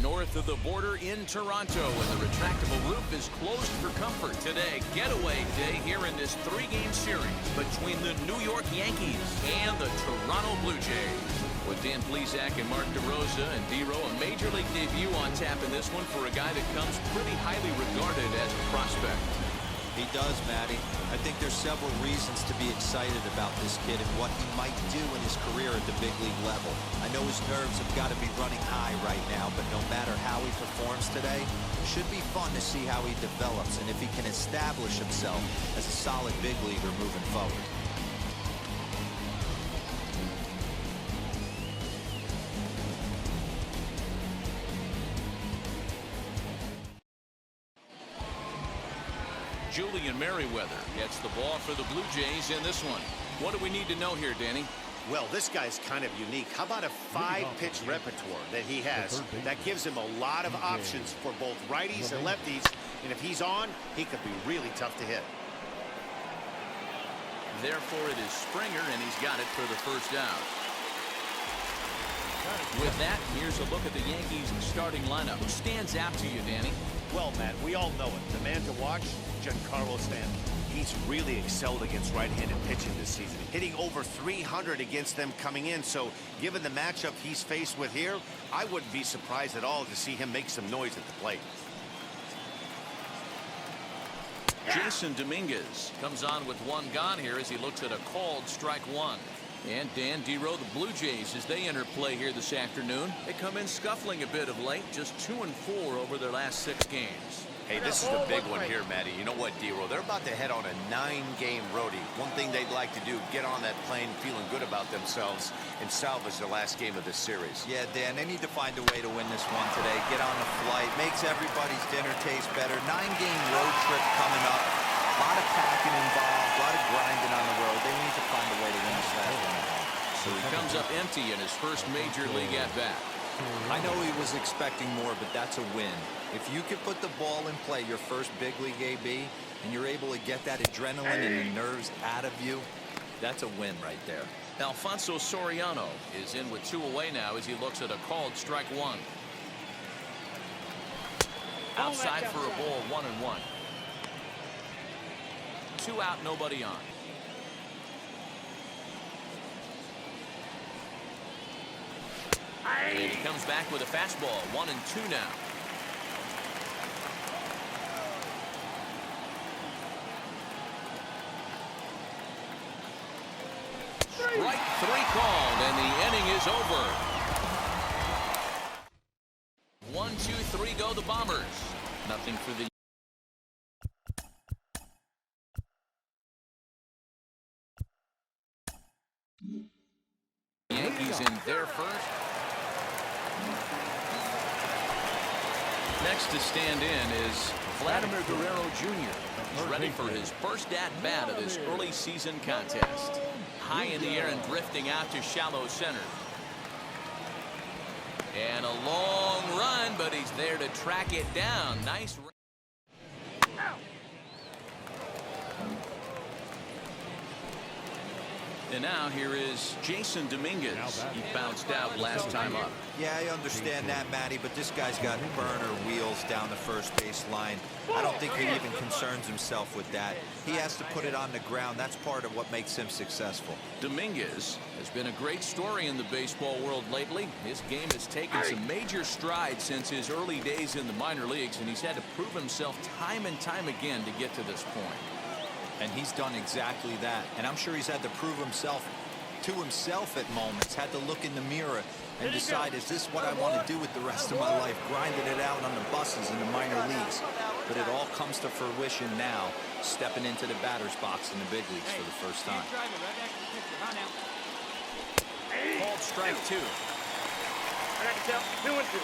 north of the border in Toronto, and the retractable roof is closed for comfort today. Getaway day here in this three-game series between the New York Yankees and the Toronto Blue Jays. With Dan Plesac and Mark DeRosa and D-Row, a major league debut on tap in this one for a guy that comes pretty highly regarded as a prospect. He does, Matty. I think there's several reasons to be excited about this kid and what he might do in his career at the big league level. I know his nerves have got to be running high right now, but no matter how he performs today, it should be fun to see how he develops and if he can establish himself as a solid big leaguer moving forward. Julian Merriweather gets the ball for the Blue Jays in this one. What do we need to know here, Danny? Well, this guy's kind of unique. How about a 5-pitch repertoire that he has that gives him a lot of options for both righties and lefties, and if he's on, he could be really tough to hit. Therefore, it is Springer, and he's got it for the first down. With that, here's a look at the Yankees starting lineup. Who stands out to you, Danny? Well, Matt, we all know it. The man to watch, Giancarlo Stanton. He's really excelled against right-handed pitching this season, hitting over 300 against them coming in. So, given the matchup he's faced with here, I wouldn't be surprised at all to see him make some noise at the plate. Jasson Dominguez comes on with one gone here as he looks at a called strike one. And Dan, D-Row, the Blue Jays, as they enter play here this afternoon, they come in scuffling a bit of late, just 2-4 over their last 6 games. Hey, this is the big one here, Matty. You know what, D-Row? They're about to head on a 9-game roadie. One thing they'd like to do, get on that plane feeling good about themselves and salvage the last game of this series. Yeah, Dan, they need to find a way to win this one today. Get on the flight, makes everybody's dinner taste better. 9-game road trip coming up. A lot of packing involved, a lot of grinding on the road. They need to find a way to win this last one. So he comes up empty in his first major league at-bat. I know he was expecting more, but that's a win. If you can put the ball in play your first big league AB, and you're able to get that adrenaline and the nerves out of you, that's a win right there. Alfonso Soriano is in with 2 away now as he looks at a called strike one. Outside for a ball, 1-1. 2 out, nobody on. And he comes back with a fastball, 1-2 now. Strike 3 called, and the inning is over. 1, 2, 3 go the Bombers. Nothing for the Yankees in their first. Next to stand in is Vladimir Guerrero Jr. He's ready for his first at-bat of this early season contest. High in the air and drifting out to shallow center. And a long run, but he's there to track it down. Nice. And now here is Jasson Dominguez. He bounced out last time up. Yeah, I understand that, Matty, but this guy's got burner wheels down the first base line. I don't think he even concerns himself with that. He has to put it on the ground. That's part of what makes him successful. Dominguez has been a great story in the baseball world lately. His game has taken some major strides since his early days in the minor leagues, and he's had to prove himself time and time again to get to this point. And he's done exactly that. And I'm sure he's had to prove himself to himself at moments, had to look in the mirror and decide, is this what I want to do with the rest of my life? Grinding it out on the buses in the minor leagues. But it all comes to fruition now, stepping into the batter's box in the big leagues for the first time. Called strike 2. I can tell 2-2.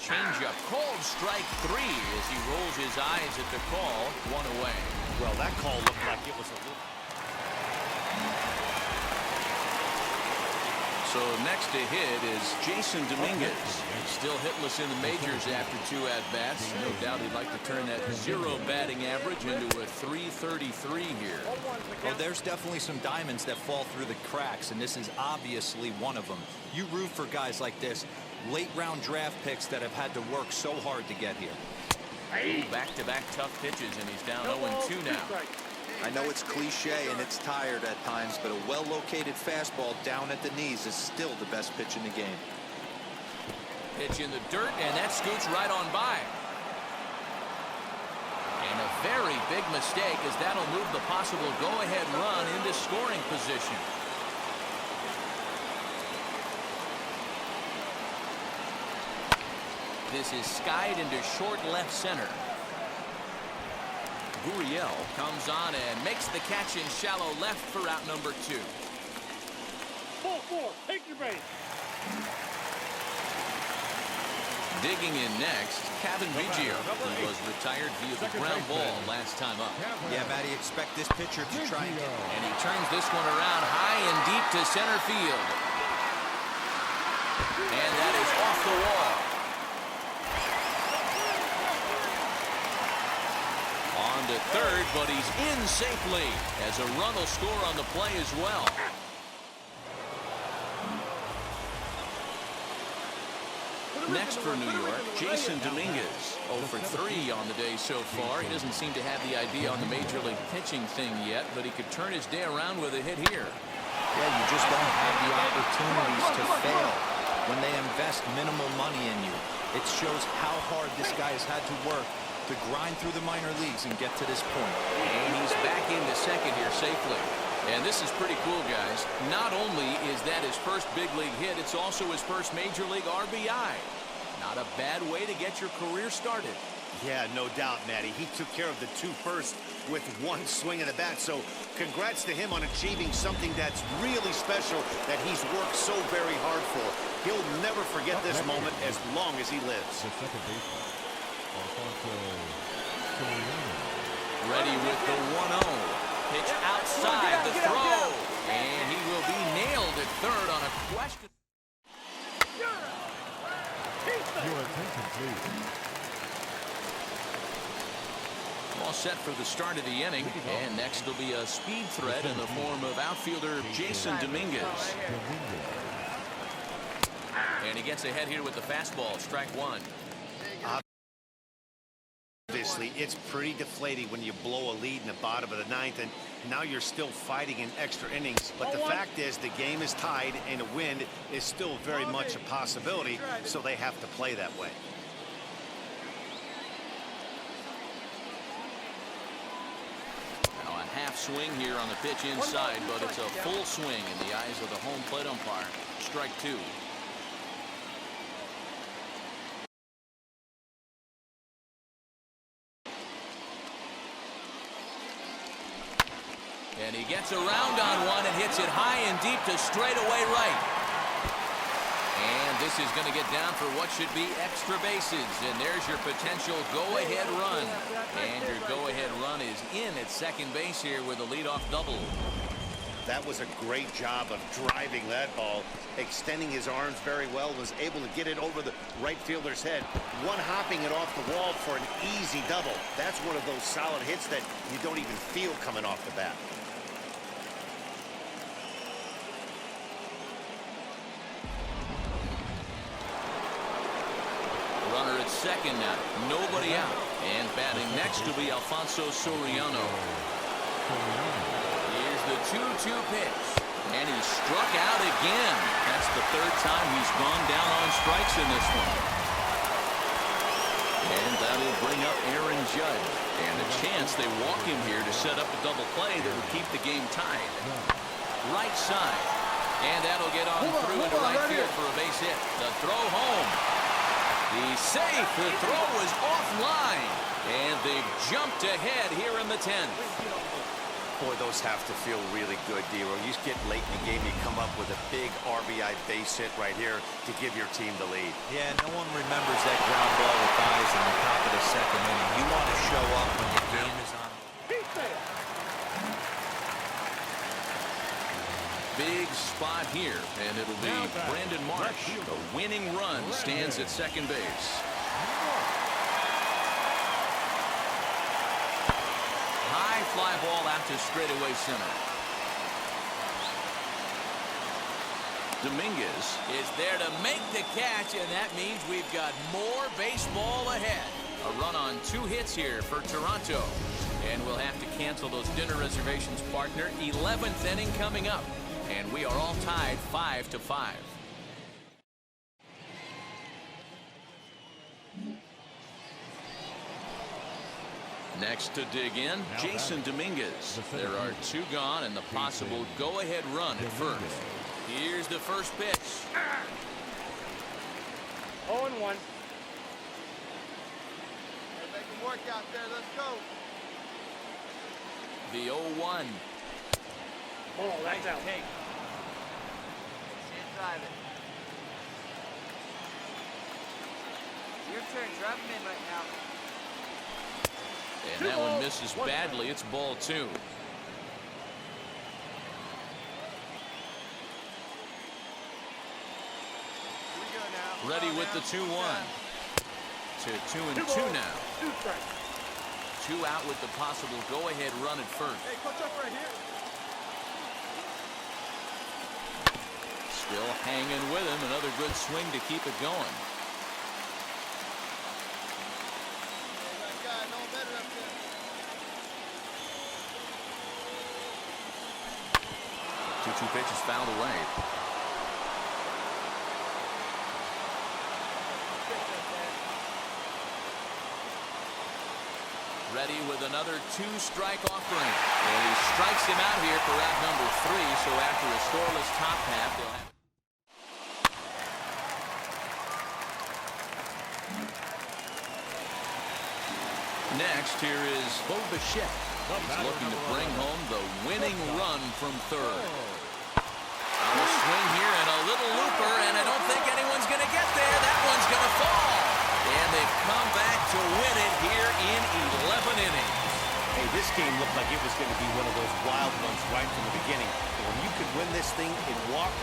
Changeup, called strike 3 as he rolls his eyes at the call. 1 away. Well, that call looked like it was a little. So next to hit is Jasson Dominguez. He's still hitless in the majors after 2 at-bats. No doubt he'd like to turn that 0 batting average into a .333 here. Well, there's definitely some diamonds that fall through the cracks, and this is obviously one of them. You root for guys like this, late-round draft picks that have had to work so hard to get here. Back-to-back tough pitches, and he's down 0-2 now. I know it's cliche and it's tired at times, but a well-located fastball down at the knees is still the best pitch in the game. Pitch in the dirt, and that scoots right on by. And a very big mistake, as that'll move the possible go-ahead run into scoring position. This is skied into short left center. Gurriel comes on and makes the catch in shallow left for out number 2. Ball 4, take your base. Digging in next, Kevin Biggio, who was retired via the ground ball last time up. Yeah, Matty, expect this pitcher to try and get... And he turns this one around high and deep to center field. And that is off the wall. On to third, but he's in safely as a run will score on the play as well. Next for New York, Jasson Dominguez. 0 for 3 on the day so far. He doesn't seem to have the idea on the major league pitching thing yet, but he could turn his day around with a hit here. Yeah, you just don't have the opportunities to fail when they invest minimal money in you. It shows how hard this guy has had to work to grind through the minor leagues and get to this point. And he's back into second here safely. And this is pretty cool, guys. Not only is that his first big league hit, it's also his first major league RBI. Not a bad way to get your career started. Yeah, no doubt, Matty. He took care of the 2 first with 1 swing of the bat. So congrats to him on achieving something that's really special that he's worked so very hard for. He'll never forget this moment as long as he lives. Ready with the 1-0. Pitch outside the throw. And he will be nailed at third on a question. Your attention, please. All set for the start of the inning. And next will be a speed threat in the form of outfielder Jasson Dominguez. And he gets ahead here with the fastball. Strike 1. Obviously, it's pretty deflating when you blow a lead in the bottom of the 9th, and now you're still fighting in extra innings. But the fact is, the game is tied, and a win is still very much a possibility, so they have to play that way. Now a half swing here on the pitch inside, but it's a full swing in the eyes of the home plate umpire. Strike 2. And he gets around on one and hits it high and deep to straightaway right. And this is going to get down for what should be extra bases. And there's your potential go-ahead run. And your go-ahead run is in at second base here with a leadoff double. That was a great job of driving that ball, extending his arms very well, was able to get it over the right fielder's head, one-hopping it off the wall for an easy double. That's one of those solid hits that you don't even feel coming off the bat. Runner at second now, nobody out. And batting next will be Alfonso Soriano. Here's the 2-2 pitch. And he struck out again. That's the 3rd time he's gone down on strikes in this one. And that'll bring up Aaron Judge. And a chance they walk him here to set up a double play that would keep the game tied. Right side. And that'll get on through into right field for a base hit. The throw home. He's safe. The throw was offline. And they've jumped ahead here in the 10th. Boy, those have to feel really good, D-Row. You get late in the game, you come up with a big RBI base hit right here to give your team the lead. Yeah, no one remembers that ground ball with guys in the top of the 2nd inning. You want to show up when your game is on. Big spot here, and it'll be Brandon Marsh. The winning run stands at second base. High fly ball out to straightaway center. Dominguez is there to make the catch, and that means we've got more baseball ahead. A run on 2 hits here for Toronto. And we'll have to cancel those dinner reservations, partner. 11th inning coming up. And we are all tied 5-5. Next to dig in, Jasson Dominguez. There are 2 gone and the possible go-ahead run at first. Here's the first pitch. 0-1. Work out there. Let's go. The 0-1. Oh, that's out. See it drive it. Your turn. Drive him in right now. And that one misses badly. It's ball 2. Here we go now. Ready with the 2-1. To 2-2 now. 2 strikes. 2 out with the possible go-ahead run at first. Hey, coach up right here. Still hanging with him. Another good swing to keep it going. Guy, no better up there. 2-2 pitch is fouled away. Ready with another 2-strike offering. And he strikes him out here for out number 3. So after a scoreless top half, they'll have. Next, here is Bo Bichette. He's looking to bring home the winning run from third. On the swing here and a little looper, and I don't think anyone's going to get there. That one's going to fall. And they've come back to win it here in 11 innings. Hey, this game looked like it was going to be one of those wild ones right from the beginning. And when you could win this thing in walk-off